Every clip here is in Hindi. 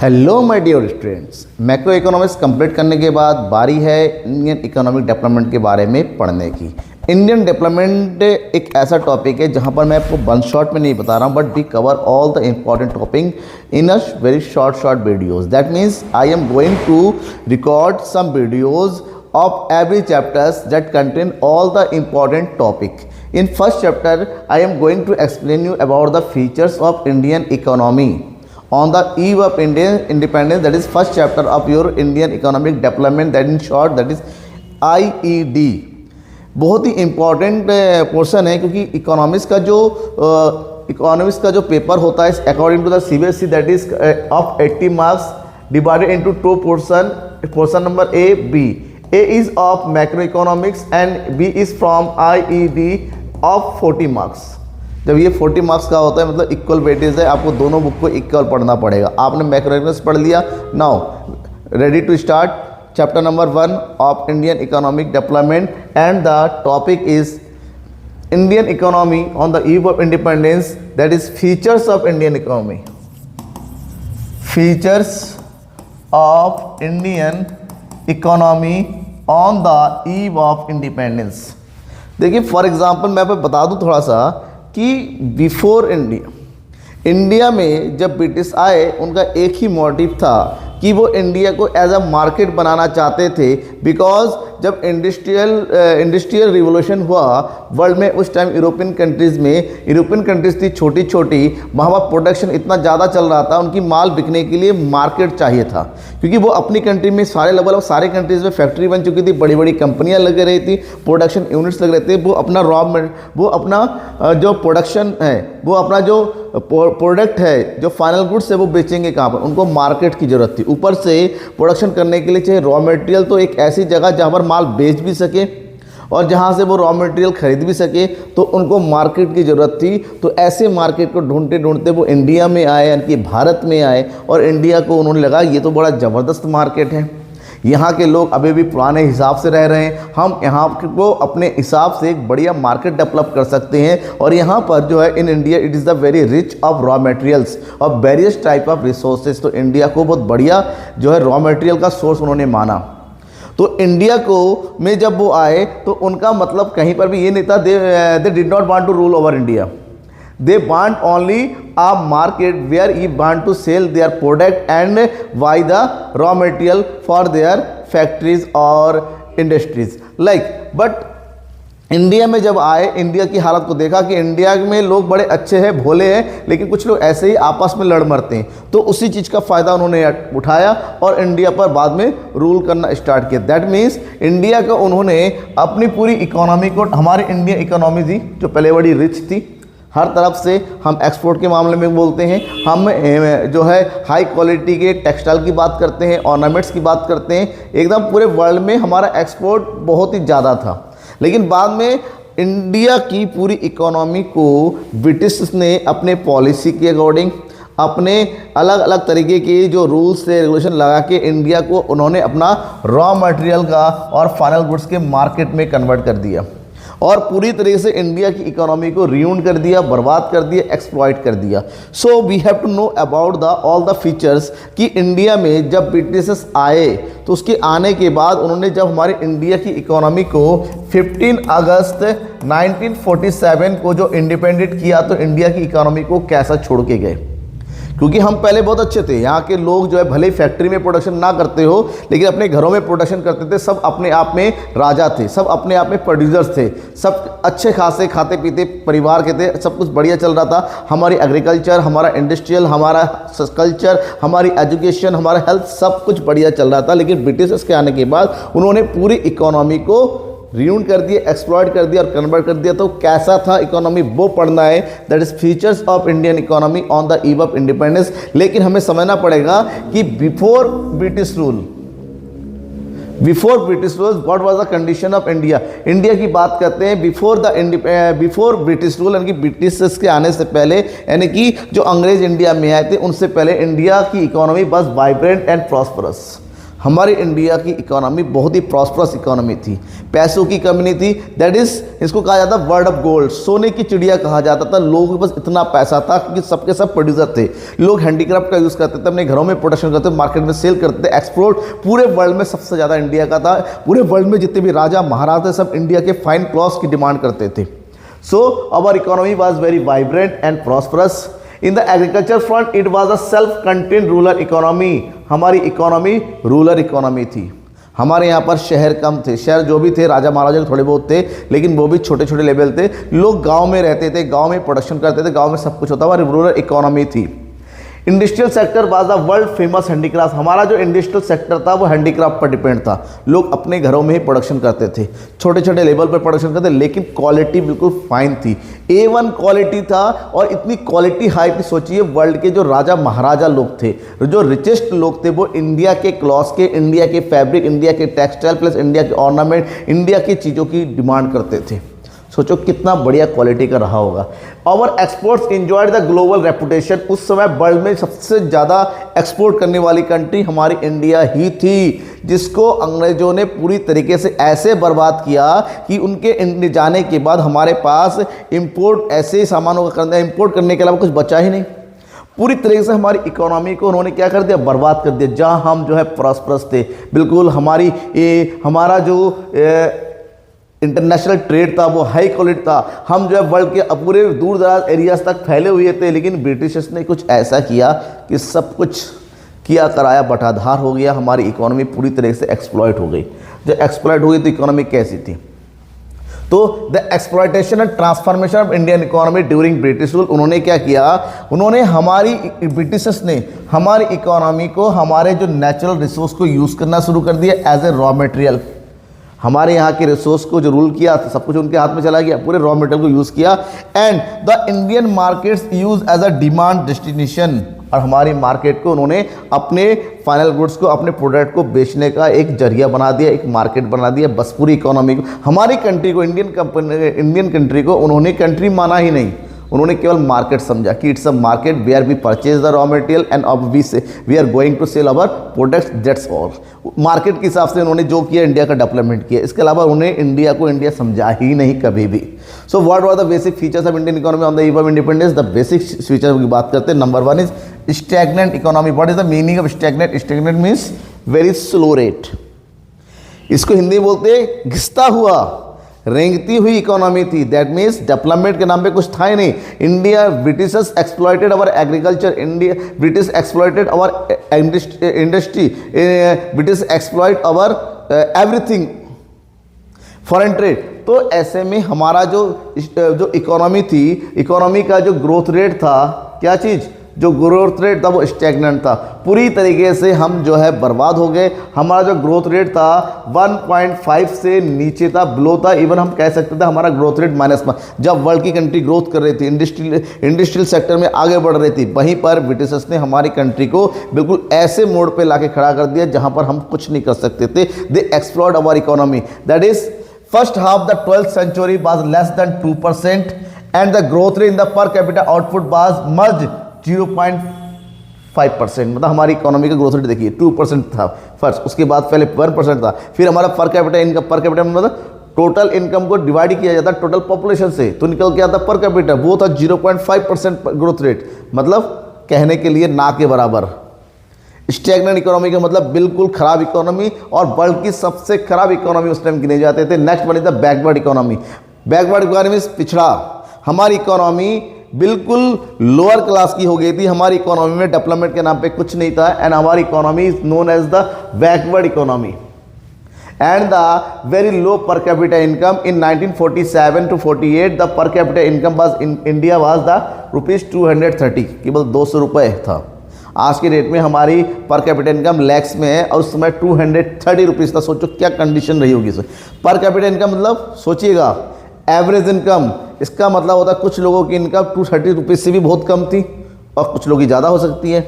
Hello my dear students, macroeconomics complete करने के बाद बारी है इंडियन इकोनॉमिक डेवलपमेंट के बारे में पढ़ने की। इंडियन डेवलपमेंट एक ऐसा टॉपिक है जहां पर मैं आपको वन शॉट में नहीं बता रहा हूं, but we cover all the important topic in a very short videos. That means I am going to record some videos of every chapters that contain all the important topic. In first chapter I am going to explain you about the features of Indian economy on the eve of Indian independence. That is first chapter of your Indian economic development, that in short that is IED. बहुत ही इम्पॉर्टेंट पोर्शन है क्योंकि इकोनॉमिक्स का जो पेपर होता है according to the CBSE that is of 80 marks divided into two portion number A, B. A is of macroeconomics and B is from IED of 40 marks. जब ये 40 मार्क्स का होता है मतलब इक्वल वेटेज है, आपको दोनों बुक को इक्वल पढ़ना पड़ेगा। आपने मैक्रोइकोनॉमिक्स पढ़ लिया, now ready to start chapter number 1 of Indian economic development and the topic is Indian economy on the eve of independence, that is features of Indian economy. Features of Indian economy on the eve of independence. देखिए फॉर एग्जांपल मैं आपको बता दूं थोड़ा सा कि बिफोर इंडिया में जब ब्रिटिश आए उनका एक ही मोटिव था कि वो इंडिया को एज अ मार्केट बनाना चाहते थे। बिकॉज जब इंडस्ट्रियल रिवोल्यूशन हुआ वर्ल्ड में, उस टाइम यूरोपियन कंट्रीज़ थी छोटी छोटी, वहाँ पर प्रोडक्शन इतना ज़्यादा चल रहा था, उनकी माल बिकने के लिए मार्केट चाहिए था। क्योंकि वो अपनी कंट्री में सारे कंट्रीज़ में फैक्ट्री बन चुकी थी, बड़ी बड़ी कंपनियाँ लग रही थी, प्रोडक्शन यूनिट्स लग रहे थे। वो अपना जो प्रोडक्शन है, वो अपना जो प्रोडक्ट है, जो फाइनल गुड्स है, वो बेचेंगे कहाँ पर? उनको मार्केट की ज़रूरत थी। ऊपर से प्रोडक्शन करने के लिए चाहिए रॉ मटेरियल, तो एक ऐसी जगह जहाँ पर माल बेच भी सके और जहाँ से वो रॉ मटेरियल खरीद भी सके, तो उनको मार्केट की ज़रूरत थी। तो ऐसे मार्केट को ढूंढते ढूंढते वो इंडिया में आए, यानी कि भारत में आए, और इंडिया को उन्होंने लगा ये तो बड़ा ज़बरदस्त मार्केट है, यहाँ के लोग अभी भी पुराने हिसाब से रह रहे हैं, हम यहाँ को अपने हिसाब से एक बढ़िया मार्केट डेवलप कर सकते हैं। और यहाँ पर जो है in India it is the very rich of raw materials और वेरियस टाइप ऑफ रिसोर्सेज। तो इंडिया को बहुत बढ़िया जो है रॉ मटेरियल का सोर्स उन्होंने माना। तो इंडिया को में जब वो आए तो उनका मतलब कहीं पर भी ये नहीं था they did not want to rule over India. They want only a market where you want to sell their product and buy the raw material for their factories or industries. But India में जब आए, इंडिया की हालत को देखा कि इंडिया में लोग बड़े अच्छे हैं, भोले हैं, लेकिन कुछ लोग ऐसे ही आपस में लड़ मरते हैं। तो उसी चीज़ का फ़ायदा उन्होंने उठाया और इंडिया पर बाद में रूल करना स्टार्ट किया। दैट मीन्स इंडिया का उन्होंने अपनी पूरी इकोनॉमी को, हमारी इंडियन इकोनॉमी थी जो पहले बड़ी रिच थी, हर तरफ से हम एक्सपोर्ट के मामले में बोलते हैं, हम जो है हाई क्वालिटी के टेक्सटाइल की बात करते हैं, ऑर्नामेंट्स की बात करते हैं, एकदम पूरे वर्ल्ड में हमारा एक्सपोर्ट बहुत ही ज़्यादा था। लेकिन बाद में इंडिया की पूरी इकोनॉमी को ब्रिटिश ने अपने पॉलिसी के अकॉर्डिंग, अपने अलग अलग तरीके के जो रूल्स से रेगुलेशन लगा के इंडिया को उन्होंने अपना रॉ मटेरियल का और फाइनल गुड्स के मार्केट में कन्वर्ट कर दिया और पूरी तरीके से इंडिया की इकोनॉमी को रियून कर दिया, बर्बाद कर दिया, एक्सप्लॉइट कर दिया। So we have to know about the all the features कि इंडिया में जब ब्रिटिशर्स आए तो उसके आने के बाद उन्होंने जब हमारे इंडिया की इकोनॉमी को 15 अगस्त 1947 को जो इंडिपेंडेंट किया, तो इंडिया की इकोनॉमी को कैसा छोड़ के गए? क्योंकि हम पहले बहुत अच्छे थे, यहाँ के लोग जो है भले फैक्ट्री में प्रोडक्शन ना करते हो, लेकिन अपने घरों में प्रोडक्शन करते थे, सब अपने आप में राजा थे, सब अपने आप में प्रोड्यूसर्स थे, सब अच्छे खासे खाते पीते परिवार के थे, सब कुछ बढ़िया चल रहा था। हमारी एग्रीकल्चर, हमारा इंडस्ट्रियल, हमारा कल्चर, हमारी एजुकेशन, हमारा हेल्थ, सब कुछ बढ़िया चल रहा था। लेकिन ब्रिटिशर्स के आने के बाद उन्होंने पूरी इकोनॉमी को रियून कर दिया, एक्सप्लॉइट कर दिया और कन्वर्ट कर दिया। तो कैसा था इकोनॉमी, वो पढ़ना है। That is features of Indian economy on the eve of independence. लेकिन हमें समझना पड़ेगा कि before British rule what was the condition of India. India की बात करते हैं बिफोर ब्रिटिश रूल, यानी कि ब्रिटिशर्स के आने से पहले, यानी कि जो अंग्रेज इंडिया में आए थे उनसे पहले इंडिया की इकोनॉमी बस वाइब्रेंट एंड प्रॉस्परस। हमारी इंडिया की इकोनॉमी बहुत ही प्रॉस्परस इकोनॉमी थी, पैसों की कमी नहीं थी। दैट इज, इसको कहा जाता वर्ल्ड ऑफ गोल्ड, सोने की चिड़िया कहा जाता था। लोगों के पास इतना पैसा था क्योंकि सबके सब प्रोड्यूसर थे। लोग हैंडीक्राफ्ट का यूज़ करते थे, अपने घरों में प्रोडक्शन करते थे, मार्केट में सेल करते थे। एक्सपोर्ट पूरे वर्ल्ड में सबसे ज़्यादा इंडिया का था। पूरे वर्ल्ड में जितने भी राजा महाराजा सब इंडिया के फाइन क्लॉथ्स की डिमांड करते थे। So our economy was very vibrant and prosperous. In the agriculture front it was a self contained rural economy. हमारी इकोनॉमी रूरल इकोनॉमी थी। हमारे यहाँ पर शहर कम थे, शहर जो भी थे राजा महाराजा के थोड़े बहुत थे, लेकिन वो भी छोटे छोटे लेवल थे। लोग गांव में रहते थे, गांव में प्रोडक्शन करते थे, गांव में सब कुछ होता था। रूरल इकोनॉमी थी। Industrial sector was the world famous handicraft. हमारा जो इंडस्ट्रियल सेक्टर था वो हैंडीक्राफ्ट पर डिपेंड था। लोग अपने घरों में ही प्रोडक्शन करते थे, छोटे छोटे लेवल पर प्रोडक्शन करते, लेकिन क्वालिटी बिल्कुल फाइन थी। A1 क्वालिटी था। और इतनी क्वालिटी हाई थी, सोचिए वर्ल्ड के जो राजा महाराजा लोग थे, जो रिचेस्ट लोग थे, वो इंडिया के क्लॉथ्स के, इंडिया के फैब्रिक, इंडिया के टेक्सटाइल प्लस इंडिया के ऑर्नामेंट, इंडिया की चीज़ों की डिमांड करते थे। सोचो कितना बढ़िया क्वालिटी का रहा होगा। Our exports enjoyed the global reputation. उस समय वर्ल्ड में सबसे ज़्यादा एक्सपोर्ट करने वाली कंट्री हमारी इंडिया ही थी, जिसको अंग्रेजों ने पूरी तरीके से ऐसे बर्बाद किया कि उनके जाने के बाद हमारे पास इंपोर्ट ऐसे सामानों का करना, इंपोर्ट करने के अलावा कुछ बचा ही नहीं। पूरी तरीके से हमारी इकोनॉमी को उन्होंने क्या कर दिया, बर्बाद कर दिया। जहाँ हम जो है प्रॉस्परस थे, बिल्कुल हमारा जो इंटरनेशनल ट्रेड था वो हाई क्वालिटी था। हम जो है वर्ल्ड के पूरे दूर दराज एरियाज तक फैले हुए थे, लेकिन ब्रिटिशर्स ने कुछ ऐसा किया कि सब कुछ किया कराया बटाधार हो गया। हमारी इकोनॉमी पूरी तरीके से एक्सप्लॉइट हो गई। जब एक्सप्लॉइट हो गई तो इकोनॉमी कैसी थी? तो the exploitation and transformation of Indian economy during British rule. उन्होंने क्या किया, उन्होंने ब्रिटिशर्स ने हमारी इकोनॉमी को, हमारे जो नेचुरल रिसोर्स को यूज़ करना शुरू कर दिया एज ए रॉ मटेरियल। हमारे यहाँ के रिसोर्स को जो रूल किया, सब कुछ उनके हाथ में चला गया, पूरे रॉ मटेरियल को यूज़ किया। And the Indian markets use as a demand destination. और हमारी मार्केट को उन्होंने अपने फाइनल गुड्स को, अपने प्रोडक्ट को बेचने का एक जरिया बना दिया, एक मार्केट बना दिया। बस पूरी इकोनॉमी को, हमारी कंट्री को, इंडियन कंट्री को उन्होंने कंट्री माना ही नहीं, उन्होंने केवल मार्केट समझा कि it's a market where we purchase the raw material and अब we are going to sell our products, that's all. Market के हिसाब से उन्होंने जो किया, इंडिया का डेवलपमेंट किया। इसके अलावा उन्हें इंडिया को इंडिया समझा ही नहीं कभी भी। So what are the basic features of Indian economy on the eve of independence? The basic feature की बात करते हैं। Number 1 is stagnant economy. What is the meaning of stagnant? Stagnant means very slow rate. इसको हिंदी में बोलते हैं घिसता हुआ, रेंगती हुई इकोनॉमी थी। दैट मीन्स डेवलपमेंट के नाम पे कुछ था ही नहीं। इंडिया, ब्रिटिशर्स एक्सप्लॉइटेड अवर एग्रीकल्चर, इंडिया ब्रिटिश एक्सप्लॉइटेड अवर इंडस्ट्री, ब्रिटिश एक्सप्लॉइट अवर एवरीथिंग, फॉरेन ट्रेड। तो ऐसे में हमारा जो इकोनॉमी थी, इकोनॉमी का जो ग्रोथ रेट था, क्या चीज़, जो ग्रोथ रेट था वो स्टैग्नेंट था। पूरी तरीके से हम जो है बर्बाद हो गए। हमारा जो ग्रोथ रेट था 1.5 से नीचे था, बिलो था। इवन हम कह सकते थे हमारा ग्रोथ रेट माइनस में। जब वर्ल्ड की कंट्री ग्रोथ कर रही थी, इंडस्ट्रियल सेक्टर में आगे बढ़ रही थी, वहीं पर ब्रिटिशर्स ने हमारी कंट्री को बिल्कुल ऐसे मोड़ पे लाके खड़ा कर दिया जहां पर हम कुछ नहीं कर सकते थे। They exploit our economy. That is first half the 12th century was less than 2% and the growth rate in the per capita output was merged 0.5%। मतलब हमारी इकोनॉमी का ग्रोथ रेट देखिए 2% था फर्स्ट, उसके बाद पहले 1% था, फिर हमारा पर कैपिटा इनकम, पर कैपिटा मतलब टोटल इनकम को डिवाइड किया जाता टोटल पॉपुलेशन से, तो निकल के आता पर कैपिटा, वो था 0.5% ग्रोथ रेट। मतलब कहने के लिए ना के बराबर। स्टैग्नेंट इकोनॉमी का मतलब बिल्कुल खराब इकोनॉमी, और वर्ल्ड की सबसे खराब इकोनॉमी उस टाइम गिने जाते थे। Next one is the backward economy. Backward economy means पिछड़ा। हमारी इकोनॉमी बिल्कुल लोअर क्लास की हो गई थी। हमारी इकोनॉमी में डेवलपमेंट के नाम पे कुछ नहीं था, एंड हमारी economy is known as the backward economy. And the very low per capita income in 1947 to 48 the per capita income was in India was the ₹230, केवल 200 रुपये था। आज के डेट में हमारी पर कैपिटा इनकम लैक्स में है, और उस समय 230 रुपीज़ था। सोचो क्या कंडीशन रही होगी। पर कैपिटा इनकम मतलब सोचिएगा एवरेज इनकम, इसका मतलब होता है कुछ लोगों की इनकम 230 रुपीज़ से भी बहुत कम थी, और कुछ लोगों की ज़्यादा हो सकती है।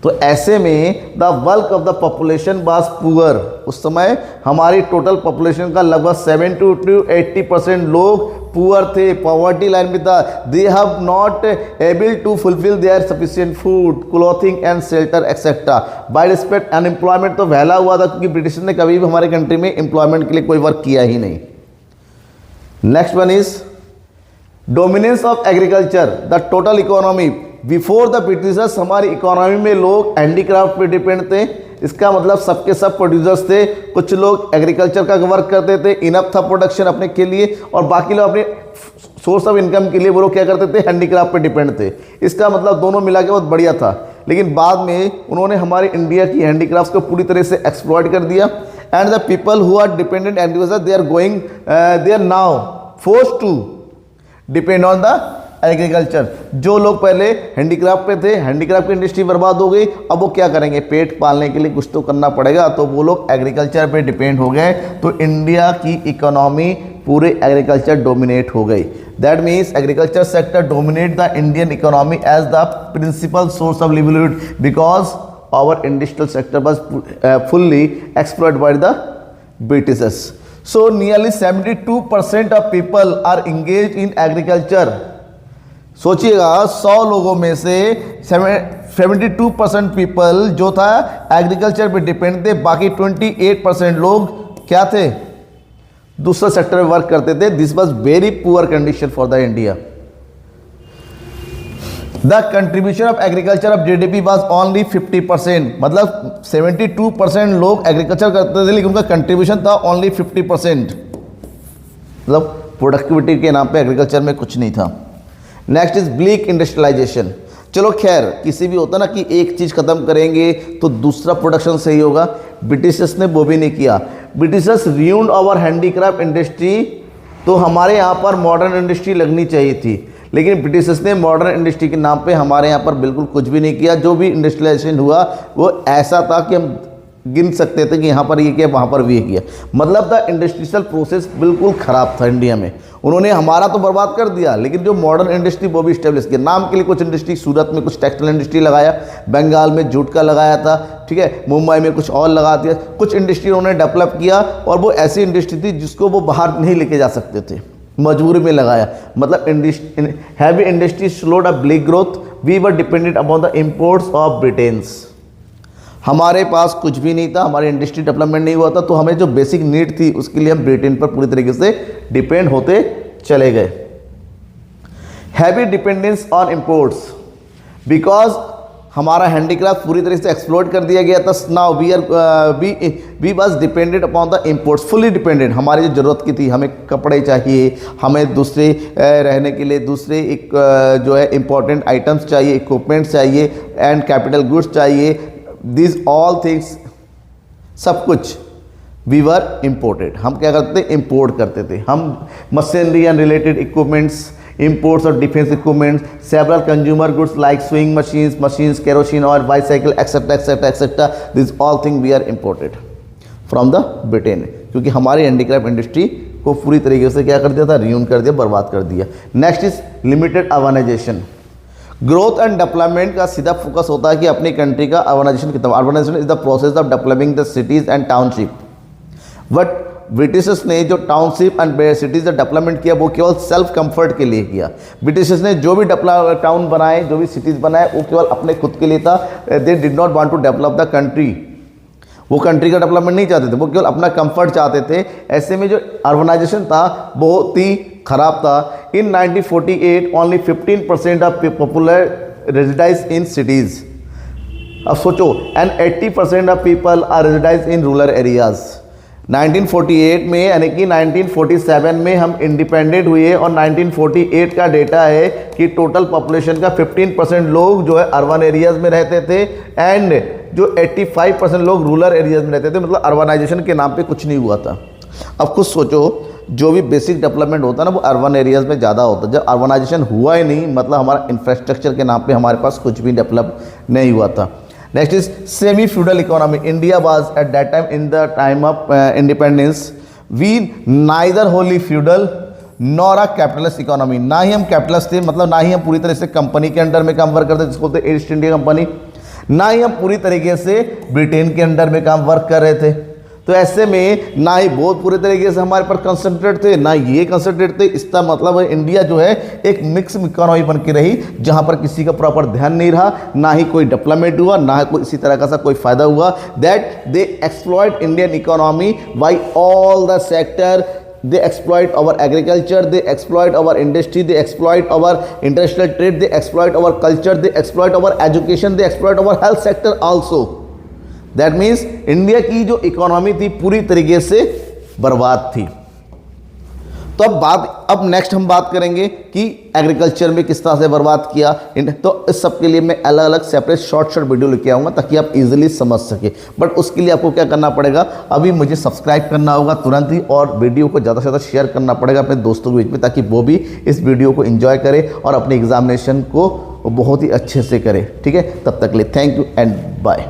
तो ऐसे में the bulk of the population was poor. उस समय हमारी टोटल पॉपुलेशन का लगभग 70 to 80% लोग पुअर थे, पॉवर्टी लाइन में था। They have not able to fulfil their sufficient food, clothing and shelter etcetera. By respect unemployment तो फैला हुआ था, क्योंकि ब्रिटिश ने कभी भी हमारे कंट्री में एम्प्लॉयमेंट के लिए कोई वर्क किया ही नहीं। Next one is dominance of agriculture the total economy. Before the Britishers हमारी इकोनॉमी में लोग हैंडीक्राफ्ट पे डिपेंड थे। इसका मतलब सबके सब प्रोड्यूसर्स थे। कुछ लोग एग्रीकल्चर का वर्क करते थे, इनफ था प्रोडक्शन अपने के लिए, और बाकी लोग अपने सोर्स ऑफ इनकम के लिए वो लोग क्या करते थे, हैंडीक्राफ्ट पे डिपेंड थे। इसका मतलब दोनों मिला के बहुत बढ़िया था। लेकिन बाद में उन्होंने हमारी इंडिया की हैंडीक्राफ्ट को पूरी तरह से एक्सप्लॉइट कर दिया। And the people who are dependent agriculture they are now forced to depend on the agriculture. जो लोग पहले हैंडीक्राफ्ट पे थे, हैंडीक्राफ्ट की इंडस्ट्री बर्बाद हो गई, अब वो क्या करेंगे, पेट पालने के लिए कुछ तो करना पड़ेगा, तो वो लोग एग्रीकल्चर पे डिपेंड हो गए। तो इंडिया की इकोनॉमी पूरे एग्रीकल्चर डोमिनेट हो गई। That means agriculture sector dominate the Indian economy as the principal source of livelihood because our industrial sector was fully exploited by the Britishers. So nearly 72% of people are engaged in agriculture। सोचिएगा 100 लोगों में से 72% पीपल जो था एग्रीकल्चर पे डिपेंड थे, बाकी 28% लोग क्या थे, दूसरे सेक्टर में वर्क करते थे। This was very poor condition for the India. The contribution of agriculture of GDP was only 50%। मतलब 72% लोग एग्रीकल्चर करते थे, लेकिन उनका कंट्रीब्यूशन था ओनली 50%। मतलब प्रोडक्टिविटी के नाम पे एग्रीकल्चर में कुछ नहीं था। Next is bleak industrialisation. चलो खैर, किसी भी होता ना कि एक चीज़ खत्म करेंगे तो दूसरा प्रोडक्शन सही होगा, ब्रिटिशर्स ने वो भी नहीं किया। Britishers ruined our handicraft industry. तो हमारे यहाँ पर मॉडर्न इंडस्ट्री लगनी चाहिए थी, लेकिन ब्रिटिशर्स ने मॉडर्न इंडस्ट्री के नाम पे हमारे यहाँ पर बिल्कुल कुछ भी नहीं किया। जो भी इंडस्ट्रियलाइजेशन हुआ वो ऐसा था कि हम गिन सकते थे कि यहाँ पर ये किया, वहाँ पर भी ये किया। मतलब द इंडस्ट्रियल प्रोसेस बिल्कुल ख़राब था इंडिया में। उन्होंने हमारा तो बर्बाद कर दिया, लेकिन जो मॉडर्न इंडस्ट्री वो भी स्टेब्लिश किया। नाम के लिए कुछ इंडस्ट्री, सूरत में कुछ टेक्सटाइल इंडस्ट्री लगाया, बंगाल में जूट का लगाया था, ठीक है, मुंबई में कुछ और लगा दिया। कुछ इंडस्ट्री उन्होंने डेवलप किया, और वो ऐसी इंडस्ट्री थी जिसको वो बाहर नहीं लेके जा सकते थे, मजबूरी में लगाया। मतलब heavy industry slowed a bleak growth. We were dependent upon the imports of Britain's. हमारे पास कुछ भी नहीं था, हमारी इंडस्ट्री डेवलपमेंट नहीं हुआ था, तो हमें जो बेसिक नीड थी उसके लिए हम ब्रिटेन पर पूरी तरीके से डिपेंड होते चले गए। Heavy dependence on imports because हमारा हैंडीक्राफ्ट पूरी तरह से एक्सप्लोर कर दिया गया था। Now we was dependent upon the imports, fully dependent. हमारी जो ज़रूरत की थी, हमें कपड़े चाहिए, हमें दूसरे रहने के लिए दूसरे एक जो है इम्पोर्टेंट आइटम्स चाहिए, इक्विपमेंट्स चाहिए, एंड कैपिटल गुड्स चाहिए। दिस ऑल थिंग्स, सब कुछ वी वर इम्पोर्टेड। हम क्या करते थे, इम्पोर्ट करते थे। हम machinery and related equipments, imports of defense equipment, several consumer goods like sewing machines, kerosene oil, bicycle, etc. These all things we are imported from the Britain, क्योंकि हमारी हैंडीक्राफ्ट इंडस्ट्री को पूरी तरीके से क्या कर दिया था, रियून कर दिया, बर्बाद कर दिया। Next is limited urbanisation. Growth and development का सीधा फोकस होता है कि अपनी कंट्री का अर्बनाइजेशन कितना। Urbanisation is the process of developing the cities and township. But Britishers ने जो टाउनशिप एंड सिटीज़ का डेवलपमेंट किया वो केवल सेल्फ कंफर्ट के लिए किया। ब्रिटिशर्स ने जो भी टाउन बनाए, जो भी सिटीज़ बनाए, वो केवल अपने खुद के लिए था। They did not want to develop the country. वो कंट्री का डेवलपमेंट नहीं चाहते थे, वो केवल अपना कंफर्ट चाहते थे। ऐसे में जो अर्बनाइजेशन था बहुत ही खराब था। In 1948 only 15% of popular resides in cities. अब सोचो, and 80% of people are resides in rural areas. 1948 में, यानी कि 1947 में हम इंडिपेंडेंट हुए, और 1948 का डेटा है कि टोटल पॉपुलेशन का 15% लोग जो है अर्बन एरियाज़ में रहते थे, एंड जो 85% लोग रूरल एरियाज़ में रहते थे। मतलब अर्बनाइजेशन के नाम पे कुछ नहीं हुआ था। अब खुद सोचो, जो भी बेसिक डेवलपमेंट होता है ना, वो अर्बन एरियाज़ में ज़्यादा होता है। जब अर्बनाइजेशन हुआ ही नहीं, मतलब हमारा इंफ्रास्ट्रक्चर के नाम पे हमारे पास कुछ भी डेवलप नहीं हुआ था। Next is semi-feudal economy. India was at that time, in the time of independence, we neither wholly feudal nor a capitalist economy। ना ही हम कैपिटलिस्ट थे, मतलब ना ही हम पूरी तरह से कंपनी के अंडर में काम वर्क करते, जिसको बोलते ईस्ट इंडिया कंपनी। ना ही हम पूरी तरीके से ब्रिटेन के अंडर में काम वर्क कर रहे थे। तो ऐसे में ना ही बहुत पूरे तरीके से हमारे पर कंसंट्रेट थे, ना ये कंसंट्रेट थे। इसका मतलब है इंडिया जो है एक मिक्स इकोनॉमी बन के रही, जहां पर किसी का प्रॉपर ध्यान नहीं रहा, ना ही कोई डेवलपमेंट हुआ, ना ही कोई इसी तरह का सा कोई फायदा हुआ। That they exploit Indian economy by all the sector. They exploit our agriculture, they exploit our industry, they exploit our international trade, they exploit our culture, they exploit our education, they exploit our health sector also. That means India की जो इकोनॉमी थी पूरी तरीके से बर्बाद थी। तो अब नेक्स्ट हम बात करेंगे कि एग्रीकल्चर में किस तरह से बर्बाद किया। तो इस सब के लिए मैं अलग अलग सेपरेट शॉर्ट वीडियो लेके आऊँगा ताकि आप इजीली समझ सके। बट उसके लिए आपको क्या करना पड़ेगा, अभी मुझे सब्सक्राइब करना होगा तुरंत ही, और वीडियो को ज़्यादा से ज़्यादा शेयर करना पड़ेगा अपने दोस्तों के बीच में, ताकि वो भी इस वीडियो को एंजॉय करें और अपने एग्जामिनेशन को बहुत ही अच्छे से करें। ठीक है, तब तक के लिए थैंक यू एंड बाय।